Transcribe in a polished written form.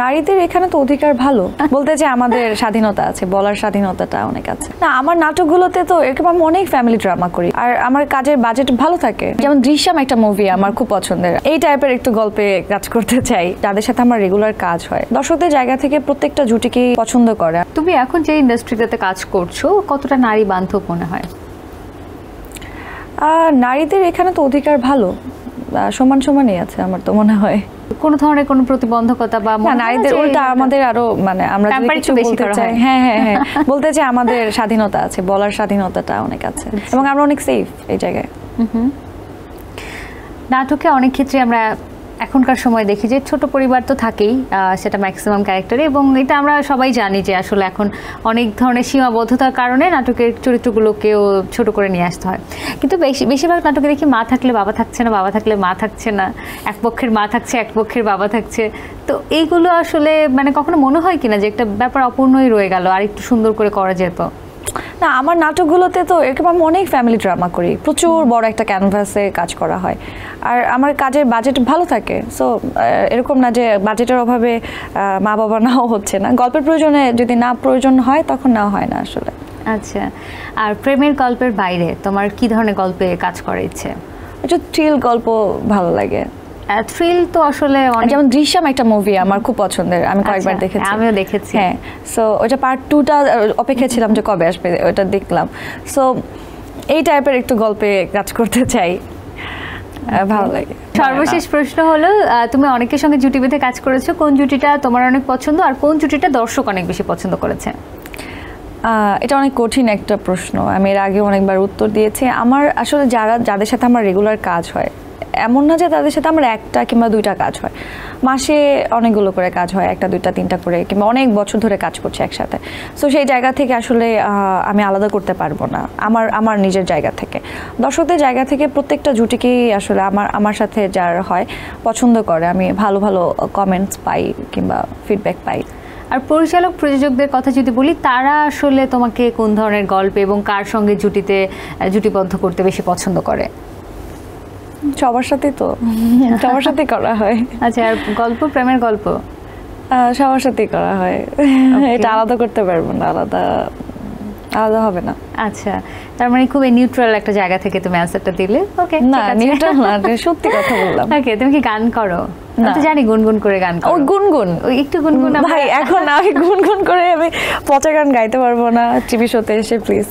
নারীদের এখানে তো অধিকার ভালো বলতে যে আমাদের স্বাধীনতা আছে, বলার স্বাধীনতাটা অনেক আছে। না, আমার নাটকগুলোতে তো এরকম আমি অনেক ফ্যামিলি ড্রামা করি, আর আমার কাজের বাজেট ভালো থাকে। যেমন দৃশ্যম একটা মুভি আমার খুব পছন্দের, এই টাইপের একটু গল্পে কাজ করতে চাই যাদের সাথে আমার রেগুলার কাজ হয়। দর্শকদের জায়গা থেকে প্রত্যেকটা জুটিকেই পছন্দ করে। তুমি এখন যে ইন্ডাস্ট্রিতে কাজ করছো কতটা নারী বান্ধব মনে হয়? নারীদের এখানে তো অধিকার ভালো, সমান সমানই আছে আমার তো মনে হয়। কোন ধরনের কোনো প্রতিবন্ধকতা বা নারীদের উল্টা আমাদের আরো মানে আমরা যদি কিছু বলতে চাই, হ্যাঁ হ্যাঁ হ্যাঁ বলতে যে আমাদের স্বাধীনতা আছে, বলার স্বাধীনতাটা অনেক আছে এবং আমরা অনেক সেফ এই জায়গায়। নাটকে অনেক ক্ষেত্রে আমরা এখনকার সময় দেখি যে ছোট পরিবার তো থাকেই, সেটা ম্যাক্সিমাম ক্যারেক্টারে, এবং এটা আমরা সবাই জানি যে আসলে এখন অনেক ধরনের সীমাবদ্ধতার কারণে নাটকের চরিত্রগুলোকেও ছোট করে নিয়ে আসতে হয়। কিন্তু বেশিরভাগ নাটকে দেখি মা থাকলে বাবা থাকছে না, বাবা থাকলে মা থাকছে না, এক পক্ষের মা থাকছে এক পক্ষের বাবা থাকছে। তো এইগুলো আসলে মানে কখনো মনে হয় কিনা যে একটা ব্যাপার অপূর্ণই রয়ে গেল, আর একটু সুন্দর করে করা যেত? না, আমার নাটকগুলোতে তো এরকম আমি অনেক ফ্যামিলি ড্রামা করি, প্রচুর বড় একটা ক্যানভাসে কাজ করা হয়, আর আমার কাজের বাজেট ভালো থাকে। সো এরকম না যে বাজেটের অভাবে মা বাবা নাও হচ্ছে না, গল্পের প্রয়োজনে যদি না প্রয়োজন হয় তখন নাও হয় না আসলে। আচ্ছা, আর প্রেমের গল্পের বাইরে তোমার কি ধরনের গল্পে কাজ করার ইচ্ছে? একটু থ্রিল গল্প ভালো লাগে। থ্রিল তো আসলে যেমন দৃশ্যম একটা মুভি আমার খুব পছন্দের, আমি কয়েকবার দেখেছি। আমিও দেখেছি। হ্যাঁ, সো ওটা পার্ট 2টা অপেক্ষা ছিলাম যে কবে আসবে, ওটা দেখলাম। সো এই টাইপের একটু গল্পে কাজ করতে চাই, ভালো লাগে। সর্বশেষ প্রশ্ন হলো, তুমি অনেকের সঙ্গে জুটি বেঁধে কাজ করেছো, কোন জুটিটা তোমার অনেক পছন্দ আর কোন জুটিটা দর্শক অনেক বেশি পছন্দ করেছে? এটা অনেক কঠিন একটা প্রশ্ন, আমি এর আগে অনেকবার উত্তর দিয়েছি। আমার আসলে যাদের সাথে আমার রেগুলার কাজ হয়, এমন না যে তাদের সাথে আমার একটা কিংবা দুইটা কাজ হয়, মাসে অনেকগুলো করে কাজ হয়, একটা দুইটা তিনটা করে, কিংবা অনেক বছর ধরে কাজ করছি একসাথে। সো সেই জায়গা থেকে আসলে আমি আলাদা করতে পারবো না আমার নিজের জায়গা থেকে। দর্শকদের জায়গা থেকে প্রত্যেকটা জুটিকেই আসলে আমার সাথে যার হয় পছন্দ করে, আমি ভালো ভালো কমেন্টস পাই কিংবা ফিডব্যাক পাই। আর পরিচালক প্রযোজকদের কথা যদি বলি, তারা আসলে তোমাকে কোন ধরনের গল্প এবং কার সঙ্গে জুটিবদ্ধ করতে বেশি পছন্দ করে? সবার সাথেই তো, সবার সাথেই করা হয়। আচ্ছা, আর গল্প, প্রেমের গল্প সবার সাথেই করা হয়, এটা আলাদা করতে পারবো না, আলাদা হবে না। আচ্ছা, তার মানে খুবই নিউট্রাল একটা জায়গা থেকে তুমি অ্যান্সারটা দিলে। ওকে, না নিউট্রাল না, সত্যি কথা বললাম। ওকে, তুমি কি গান করো? না, তো জানি গুনগুন করে গান করো। ও গুনগুন, ওই একটু গুনগুন। ভাই এখন আমি গুনগুন করে আমি পচা গান গাইতে পারবো না টিভি শোতে এসে, প্লিজ।